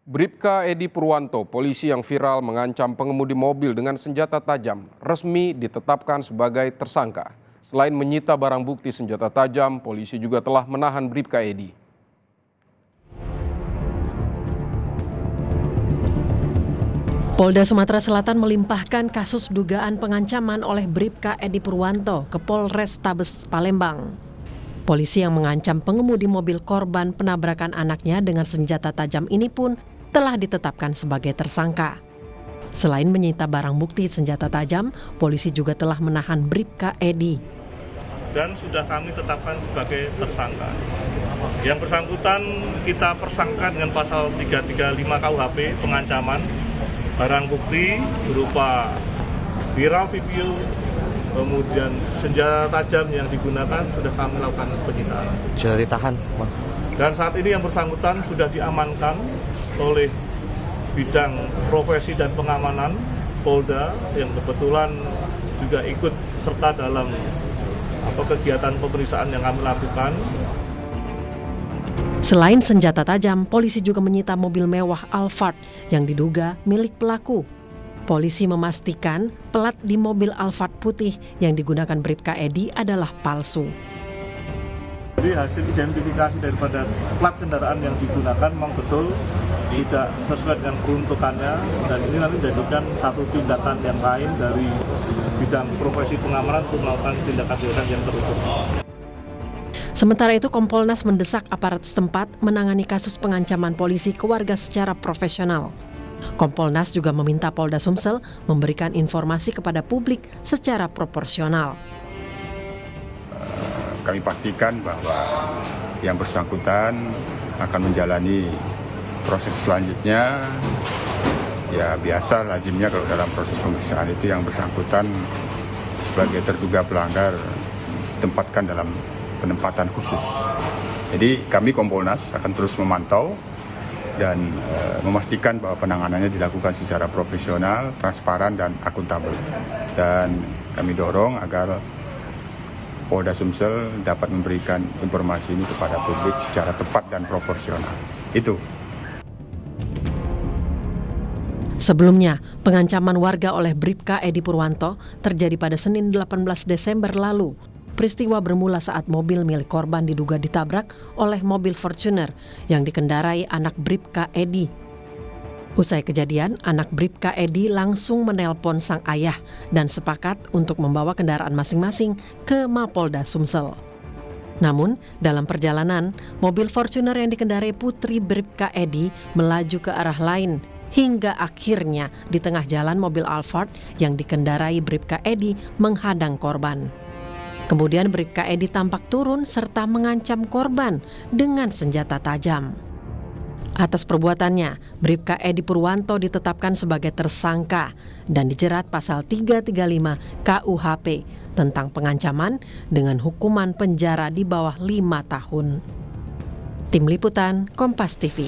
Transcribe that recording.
Bribka Edi Purwanto, polisi yang viral mengancam pengemudi mobil dengan senjata tajam, resmi ditetapkan sebagai tersangka. Selain menyita barang bukti senjata tajam, polisi juga telah menahan Bribka Edi. Polda Sumatera Selatan melimpahkan kasus dugaan pengancaman oleh Bribka Edi Purwanto ke Polrestabes Palembang. Polisi yang mengancam pengemudi mobil korban penabrakan anaknya dengan senjata tajam ini pun telah ditetapkan sebagai tersangka. Selain menyita barang bukti senjata tajam, polisi juga telah menahan Bribka Edi. Dan sudah kami tetapkan sebagai tersangka. Yang bersangkutan kita persangkakan dengan pasal 335 KUHP pengancaman. Barang bukti berupa viral video, kemudian senjata tajam yang digunakan sudah kami lakukan penyitaan. Sudah ditahan, Bang. Dan saat ini yang bersangkutan sudah diamankan oleh bidang profesi dan pengamanan Polda yang kebetulan juga ikut serta dalam kegiatan pemeriksaan yang kami lakukan. Selain senjata tajam, polisi juga menyita mobil mewah Alphard yang diduga milik pelaku. Polisi memastikan plat di mobil Alphard putih yang digunakan Bribka Edi adalah palsu. Jadi hasil identifikasi daripada plat kendaraan yang digunakan memang betul tidak sesuai dengan peruntukannya, dan ini nanti dijadikan satu tindakan yang lain dari bidang profesi pengamanan untuk melakukan tindakan-tindakan yang terukur. Sementara itu, Kompolnas mendesak aparat setempat menangani kasus pengancaman polisi ke warga secara profesional. Kompolnas juga meminta Polda Sumsel memberikan informasi kepada publik secara proporsional. Kami pastikan bahwa yang bersangkutan akan menjalani proses selanjutnya. Ya biasa lazimnya kalau dalam proses pemeriksaan itu yang bersangkutan sebagai terduga pelanggar ditempatkan dalam penempatan khusus. Jadi kami Kompolnas akan terus memantau dan memastikan bahwa penanganannya dilakukan secara profesional, transparan, dan akuntabel. Dan kami dorong agar Polda Sumsel dapat memberikan informasi ini kepada publik secara tepat dan proporsional. Itu. Sebelumnya, pengancaman warga oleh Bribka Edi Purwanto terjadi pada Senin 18 Desember lalu. Peristiwa bermula saat mobil milik korban diduga ditabrak oleh mobil Fortuner yang dikendarai anak Bribka Edi. Usai kejadian, anak Bribka Edi langsung menelpon sang ayah dan sepakat untuk membawa kendaraan masing-masing ke Mapolda Sumsel. Namun, dalam perjalanan, mobil Fortuner yang dikendarai putri Bribka Edi melaju ke arah lain hingga akhirnya di tengah jalan mobil Alphard yang dikendarai Bribka Edi menghadang korban. Kemudian Bribka Edi tampak turun serta mengancam korban dengan senjata tajam. Atas perbuatannya, Bribka Edi Purwanto ditetapkan sebagai tersangka dan dijerat pasal 335 KUHP tentang pengancaman dengan hukuman penjara di bawah 5 tahun. Tim Liputan, Kompas TV.